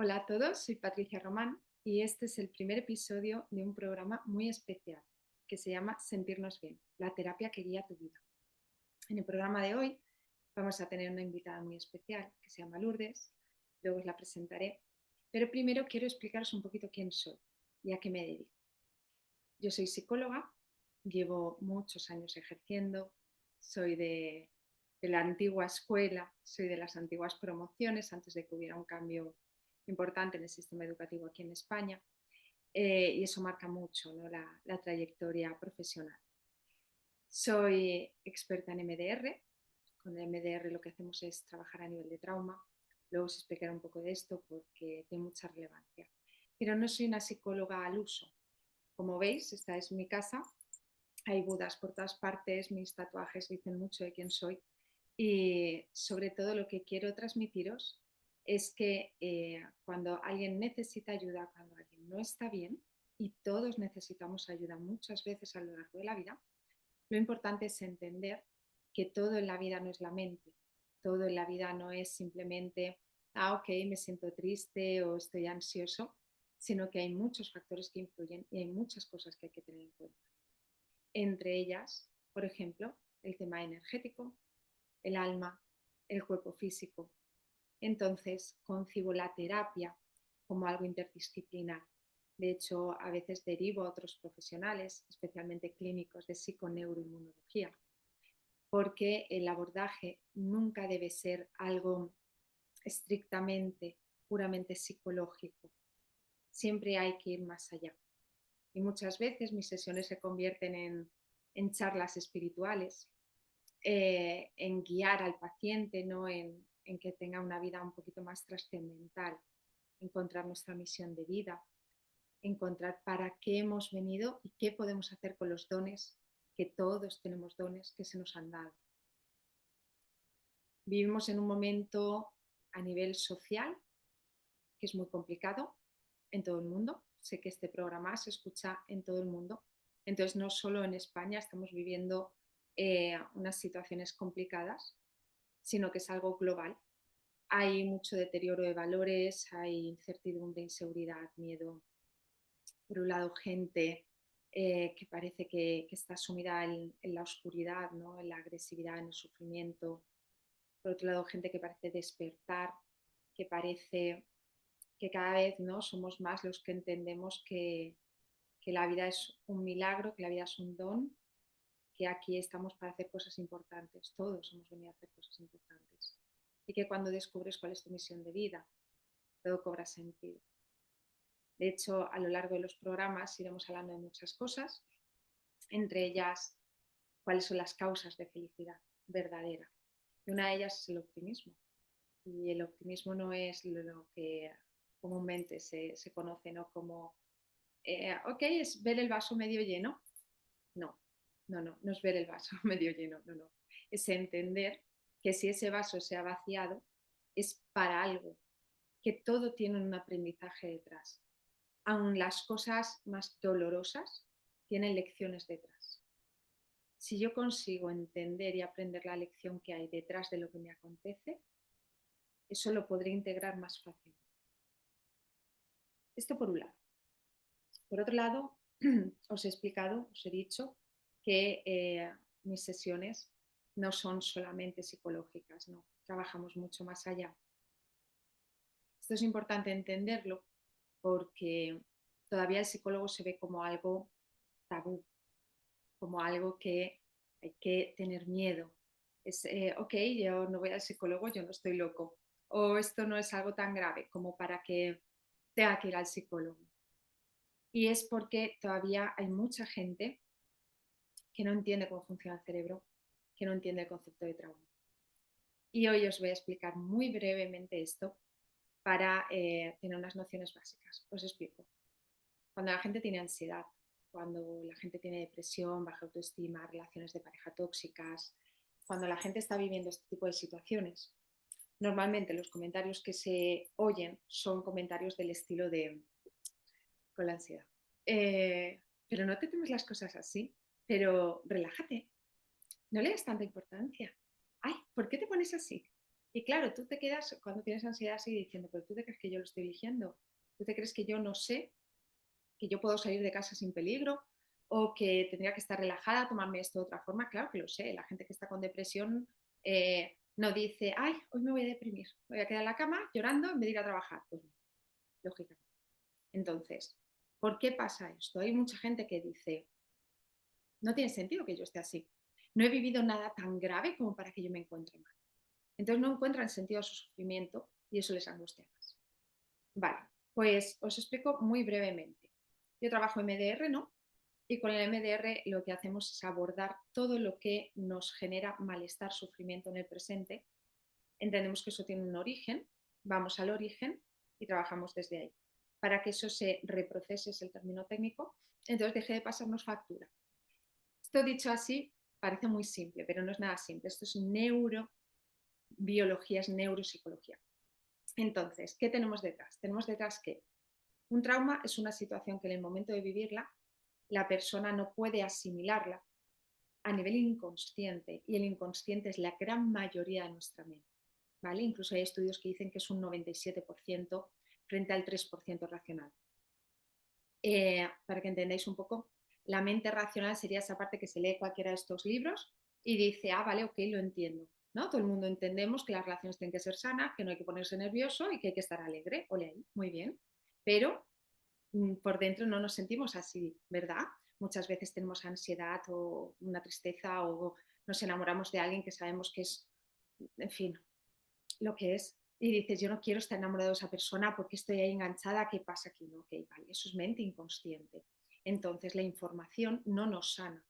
Hola a todos, soy Patricia Román y este es el primer episodio de un programa muy especial que se llama Sentirnos Bien, la terapia que guía tu vida. En el programa de hoy vamos a tener una invitada muy especial que se llama Lourdes, luego os la presentaré, pero primero quiero explicaros un poquito quién soy y a qué me dedico. Yo soy psicóloga, llevo muchos años ejerciendo, soy de la antigua escuela, soy de las antiguas promociones antes de que hubiera un cambio importante en el sistema educativo aquí en España, y eso marca mucho, ¿no? la trayectoria profesional. Soy experta en MDR. Con el MDR lo que hacemos es trabajar a nivel de trauma. Luego os explicaré un poco de esto porque tiene mucha relevancia. Pero no soy una psicóloga al uso. Como veis, esta es mi casa. Hay budas por todas partes, mis tatuajes dicen mucho de quién soy. Y sobre todo lo que quiero transmitiros es que cuando alguien necesita ayuda, cuando alguien no está bien, y todos necesitamos ayuda muchas veces a lo largo de la vida, lo importante es entender que todo en la vida no es la mente, todo en la vida no es simplemente, ok, me siento triste o estoy ansioso, sino que hay muchos factores que influyen y hay muchas cosas que hay que tener en cuenta. Entre ellas, por ejemplo, el tema energético, el alma, el cuerpo físico. Entonces, concibo la terapia como algo interdisciplinar. De hecho, a veces derivo a otros profesionales, especialmente clínicos de psiconeuroinmunología, porque el abordaje nunca debe ser algo estrictamente, puramente psicológico. Siempre hay que ir más allá. Y muchas veces mis sesiones se convierten en charlas espirituales, en guiar al paciente, ¿no? en que tenga una vida un poquito más trascendental, encontrar nuestra misión de vida, encontrar para qué hemos venido y qué podemos hacer con los dones, que todos tenemos dones que se nos han dado. Vivimos en un momento a nivel social que es muy complicado en todo el mundo. Sé que este programa se escucha en todo el mundo. Entonces, no solo en España estamos viviendo unas situaciones complicadas, sino que es algo global. Hay mucho deterioro de valores, hay incertidumbre, inseguridad, miedo. Por un lado, gente que parece que está sumida en la oscuridad, ¿no? En la agresividad, en el sufrimiento. Por otro lado, gente que parece despertar, que parece que cada vez, ¿no? somos más los que entendemos que la vida es un milagro, que la vida es un don, que aquí estamos para hacer cosas importantes, todos hemos venido a hacer cosas importantes. Y que cuando descubres cuál es tu misión de vida, todo cobra sentido. De hecho, a lo largo de los programas iremos hablando de muchas cosas, entre ellas cuáles son las causas de felicidad verdadera. Y una de ellas es el optimismo. Y el optimismo no es lo que comúnmente se conoce, ¿no? Como, ok, es ver el vaso medio lleno. No, no es ver el vaso medio lleno, no. Es entender que si ese vaso se ha vaciado es para algo, que todo tiene un aprendizaje detrás. Aun las cosas más dolorosas tienen lecciones detrás. Si yo consigo entender y aprender la lección que hay detrás de lo que me acontece, eso lo podré integrar más fácilmente. Esto por un lado. Por otro lado, os he explicado, os he dicho que mis sesiones no son solamente psicológicas, no, trabajamos mucho más allá. Esto es importante entenderlo porque todavía el psicólogo se ve como algo tabú, como algo que hay que tener miedo. Es, ok, yo no voy al psicólogo, yo no estoy loco. O esto no es algo tan grave como para que tenga que ir al psicólogo. Y es porque todavía hay mucha gente que no entiende cómo funciona el cerebro, que no entiende el concepto de trauma. Y hoy os voy a explicar muy brevemente esto para tener unas nociones básicas. Os explico. Cuando la gente tiene ansiedad, cuando la gente tiene depresión, baja autoestima, relaciones de pareja tóxicas, cuando la gente está viviendo este tipo de situaciones, normalmente los comentarios que se oyen son comentarios del estilo de con la ansiedad. Pero no te tomes las cosas así, pero relájate, no le das tanta importancia. Ay, ¿por qué te pones así? Y claro, tú te quedas cuando tienes ansiedad así diciendo, pero tú te crees que yo lo estoy eligiendo, tú te crees que yo no sé que yo puedo salir de casa sin peligro o que tendría que estar relajada, tomarme esto de otra forma. Claro que lo sé, la gente que está con depresión no dice, ay, hoy me voy a deprimir, voy a quedar en la cama llorando en vez de ir a trabajar. Pues no, lógicamente. Entonces, ¿por qué pasa esto? Hay mucha gente que dice, no tiene sentido que yo esté así. No he vivido nada tan grave como para que yo me encuentre mal. Entonces no encuentran sentido a su sufrimiento y eso les angustia más. Vale, pues os explico muy brevemente. Yo trabajo en MDR, ¿no? Y con el MDR lo que hacemos es abordar todo lo que nos genera malestar, sufrimiento en el presente. Entendemos que eso tiene un origen, vamos al origen y trabajamos desde ahí. Para que eso se reprocese, es el término técnico, entonces deje de pasarnos factura. Esto dicho así parece muy simple, pero no es nada simple. Esto es neurobiología, es neuropsicología. Entonces, ¿qué tenemos detrás? Tenemos detrás que un trauma es una situación que en el momento de vivirla la persona no puede asimilarla a nivel inconsciente y el inconsciente es la gran mayoría de nuestra mente. ¿Vale? Incluso hay estudios que dicen que es un 97% frente al 3% racional. Para que entendáis un poco, la mente racional sería esa parte que se lee cualquiera de estos libros y dice, ah, vale, ok, lo entiendo. ¿No? Todo el mundo entendemos que las relaciones tienen que ser sanas, que no hay que ponerse nervioso y que hay que estar alegre. Ole ahí, muy bien. Pero por dentro no nos sentimos así, ¿verdad? Muchas veces tenemos ansiedad o una tristeza o nos enamoramos de alguien que sabemos que es, en fin, lo que es. Y dices, yo no quiero estar enamorado de esa persona porque estoy ahí enganchada, ¿qué pasa aquí? No, okay, vale, eso es mente inconsciente. Entonces la información no nos sana.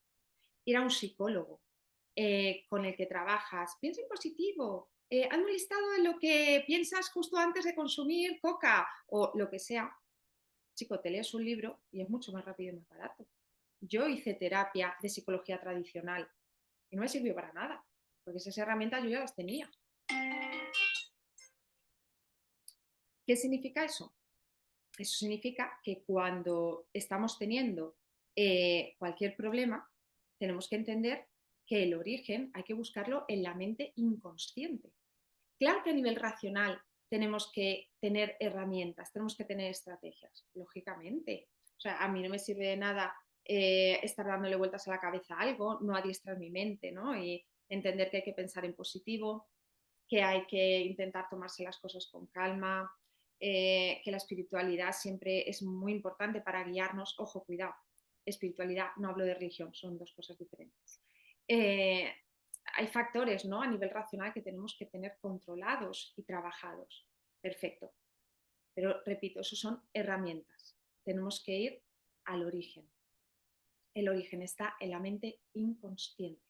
Ir a un psicólogo con el que trabajas, piensa en positivo, hazme un listado de lo que piensas justo antes de consumir coca o lo que sea. Chico, te lees un libro y es mucho más rápido y más barato. Yo hice terapia de psicología tradicional y no me sirvió para nada, porque esas herramientas yo ya las tenía. ¿Qué significa eso? Eso significa que cuando estamos teniendo cualquier problema, tenemos que entender que el origen hay que buscarlo en la mente inconsciente. Claro que a nivel racional tenemos que tener herramientas, tenemos que tener estrategias, lógicamente. O sea, a mí no me sirve de nada estar dándole vueltas a la cabeza a algo, no adiestrar mi mente, ¿no? Y entender que hay que pensar en positivo, que hay que intentar tomarse las cosas con calma, que la espiritualidad siempre es muy importante para guiarnos. Ojo, cuidado, espiritualidad, no hablo de religión, son dos cosas diferentes. Eh, Hay factores, ¿no? A nivel racional que tenemos que tener controlados y trabajados. Perfecto. Pero repito, eso son herramientas. Tenemos que ir al origen. El origen está en la mente inconsciente.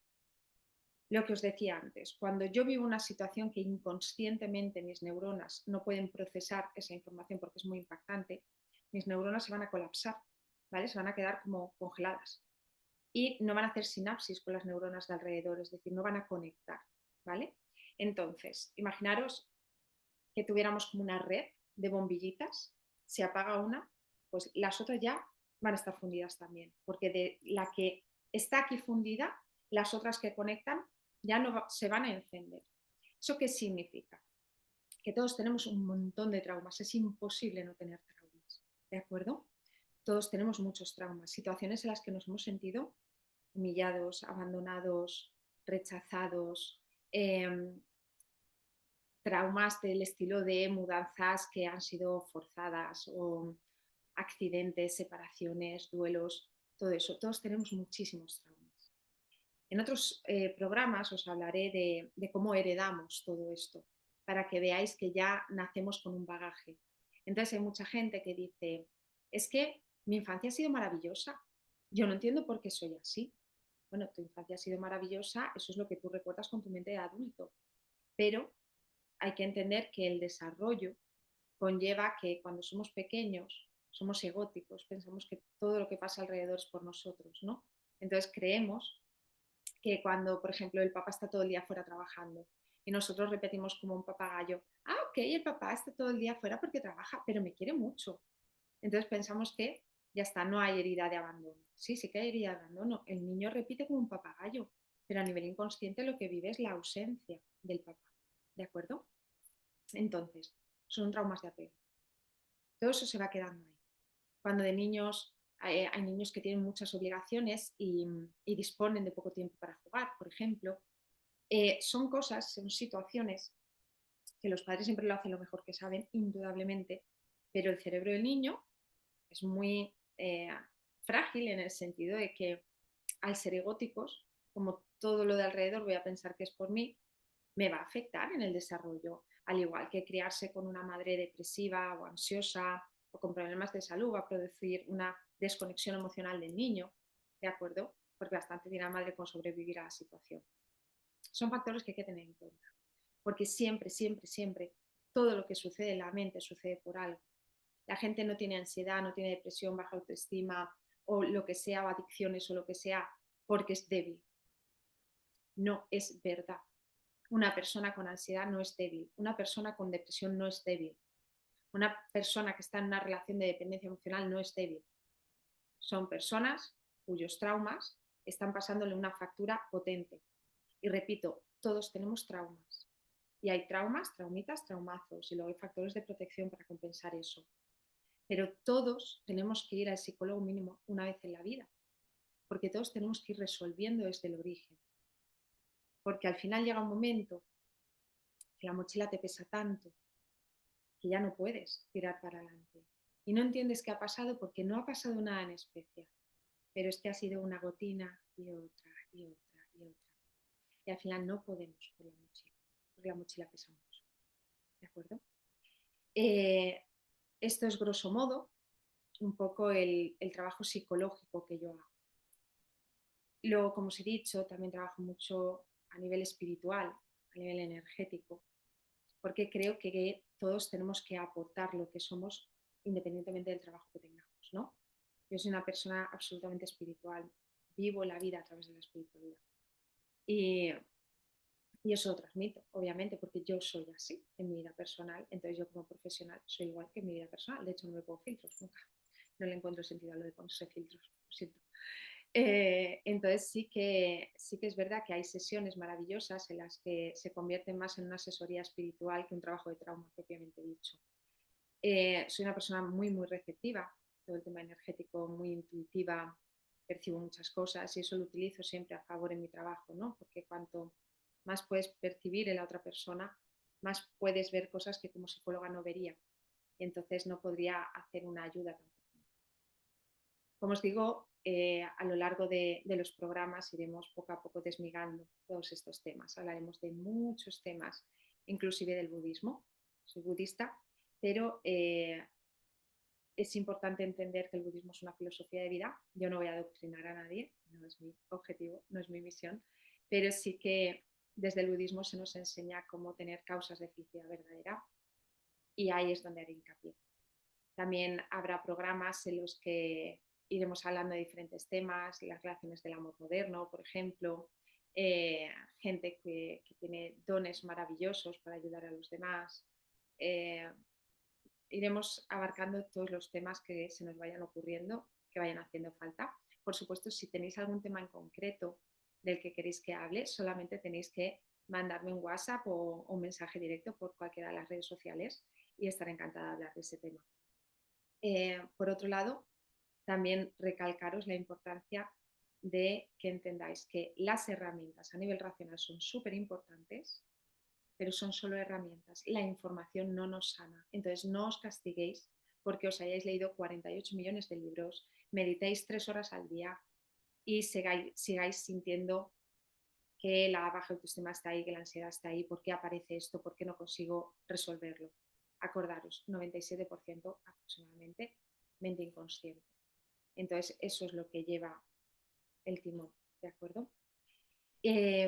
Lo que os decía antes, cuando yo vivo una situación que inconscientemente mis neuronas no pueden procesar esa información porque es muy impactante, mis neuronas se van a colapsar, ¿vale? Se van a quedar como congeladas y no van a hacer sinapsis con las neuronas de alrededor, es decir, no van a conectar, ¿vale? Entonces, imaginaros que tuviéramos como una red de bombillitas, se apaga una, pues las otras ya van a estar fundidas también, porque de la que está aquí fundida, las otras que conectan ya no se van a encender. ¿Eso qué significa? Que todos tenemos un montón de traumas, es imposible no tener traumas, ¿de acuerdo? Todos tenemos muchos traumas, situaciones en las que nos hemos sentido humillados, abandonados, rechazados, traumas del estilo de mudanzas que han sido forzadas o accidentes, separaciones, duelos, todo eso. Todos tenemos muchísimos traumas. En otros programas os hablaré de cómo heredamos todo esto, para que veáis que ya nacemos con un bagaje. Entonces hay mucha gente que dice, es que mi infancia ha sido maravillosa, yo no entiendo por qué soy así. Bueno, tu infancia ha sido maravillosa, eso es lo que tú recuerdas con tu mente de adulto, pero hay que entender que el desarrollo conlleva que cuando somos pequeños somos egóticos, pensamos que todo lo que pasa alrededor es por nosotros, ¿no? Entonces creemos que cuando, por ejemplo, el papá está todo el día fuera trabajando y nosotros repetimos como un papagayo, ah, ok, el papá está todo el día fuera porque trabaja, pero me quiere mucho. Entonces pensamos que ya está, no hay herida de abandono. Sí, sí que hay herida de abandono. El niño repite como un papagayo, pero a nivel inconsciente lo que vive es la ausencia del papá. ¿de acuerdo? Entonces, son traumas de apego. Todo eso se va quedando ahí. Cuando de niños hay niños que tienen muchas obligaciones y disponen de poco tiempo para jugar, por ejemplo, son cosas, son situaciones que los padres siempre lo hacen lo mejor que saben, indudablemente, pero el cerebro del niño es muy frágil en el sentido de que al ser egóticos, como todo lo de alrededor voy a pensar que es por mí, me va a afectar en el desarrollo, al igual que criarse con una madre depresiva o ansiosa o con problemas de salud va a producir una desconexión emocional del niño, ¿de acuerdo? Porque bastante tiene la madre con sobrevivir a la situación. Son factores que hay que tener en cuenta, porque siempre, siempre, siempre, todo lo que sucede en la mente sucede por algo. La gente no tiene ansiedad, no tiene depresión, baja autoestima o lo que sea, o adicciones o lo que sea, porque es débil. No es verdad. Una persona con ansiedad no es débil. Una persona con depresión no es débil. Una persona que está en una relación de dependencia emocional no es débil. Son personas cuyos traumas están pasándole una factura potente. Y repito, todos tenemos traumas. Y hay traumas, traumitas, traumazos. Y luego hay factores de protección para compensar eso. Pero todos tenemos que ir al psicólogo mínimo una vez en la vida. Porque todos tenemos que ir resolviendo desde el origen. Porque al final llega un momento que la mochila te pesa tanto que ya no puedes tirar para adelante. Y no entiendes qué ha pasado porque no ha pasado nada en especial. Pero es que ha sido una gotina y otra y otra y otra. Y al final no podemos por la mochila, porque la mochila pesa mucho. ¿De acuerdo? Eh, Esto es grosso modo un poco el trabajo psicológico que yo hago. Luego, como os he dicho, también trabajo mucho a nivel espiritual, a nivel energético, porque creo que todos tenemos que aportar lo que somos independientemente del trabajo que tengamos, ¿no? Yo soy una persona absolutamente espiritual, vivo la vida a través de la espiritualidad. Y, y eso lo transmito, obviamente, porque yo soy así en mi vida personal, entonces yo como profesional soy igual que en mi vida personal, de hecho no me pongo filtros nunca, no le encuentro sentido a lo de ponerse filtros, lo siento. Entonces sí que es verdad que hay sesiones maravillosas en las que se convierten más en una asesoría espiritual que un trabajo de trauma propiamente dicho. Soy una persona muy, muy receptiva, todo el tema energético, muy intuitiva, percibo muchas cosas y eso lo utilizo siempre a favor en mi trabajo, ¿no? Porque cuanto más puedes percibir en la otra persona, más puedes ver cosas que como psicóloga no vería. Y entonces no podría hacer una ayuda tan profunda. Como os digo, a lo largo de los programas iremos poco a poco desmigando todos estos temas. Hablaremos de muchos temas, inclusive del budismo. Soy budista, pero es importante entender que el budismo es una filosofía de vida. Yo no voy a adoctrinar a nadie, no es mi objetivo, no es mi misión, pero sí que desde el budismo se nos enseña cómo tener causas de felicidad verdadera y ahí es donde haré hincapié. También habrá programas en los que iremos hablando de diferentes temas, las relaciones del amor moderno, por ejemplo, gente que tiene dones maravillosos para ayudar a los demás. Eh, Iremos abarcando todos los temas que se nos vayan ocurriendo, que vayan haciendo falta. Por supuesto, si tenéis algún tema en concreto del que queréis que hable, solamente tenéis que mandarme un WhatsApp o un mensaje directo por cualquiera de las redes sociales y estaré encantada de hablar de ese tema. Por otro lado, también recalcaros la importancia de que entendáis que las herramientas a nivel racional son súper importantes, pero son solo herramientas. La información no nos sana. Entonces, no os castiguéis porque os hayáis leído 48 millones de libros, meditéis 3 horas al día y sigáis sintiendo que la baja autoestima está ahí, que la ansiedad está ahí, por qué aparece esto, por qué no consigo resolverlo. Acordaros, 97% aproximadamente mente inconsciente. Entonces, eso es lo que lleva el timón, ¿de acuerdo?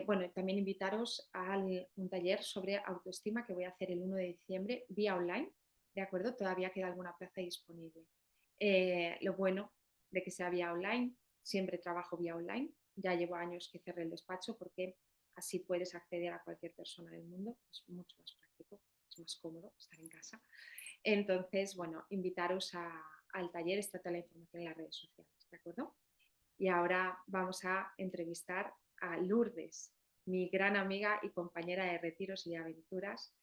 Bueno, también invitaros a un taller sobre autoestima que voy a hacer el 1 de diciembre vía online, ¿de acuerdo? Todavía queda alguna plaza disponible. Lo bueno de que sea vía online, siempre trabajo vía online, ya llevo años que cerré el despacho porque así puedes acceder a cualquier persona del mundo, es mucho más práctico, es más cómodo estar en casa. Entonces, bueno, invitaros al taller, está toda la información en las redes sociales, ¿de acuerdo? Y ahora vamos a entrevistar a Lourdes. mi gran amiga y compañera de retiros y de aventuras,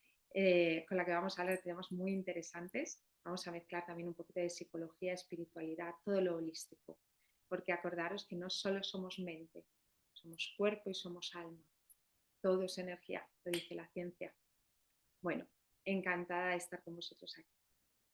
con la que vamos a hablar de temas muy interesantes. Vamos a mezclar también un poquito de psicología, espiritualidad, todo lo holístico, porque acordaros que no solo somos mente, somos cuerpo y somos alma. Todo es energía, lo dice la ciencia. Bueno, encantada de estar con vosotros aquí.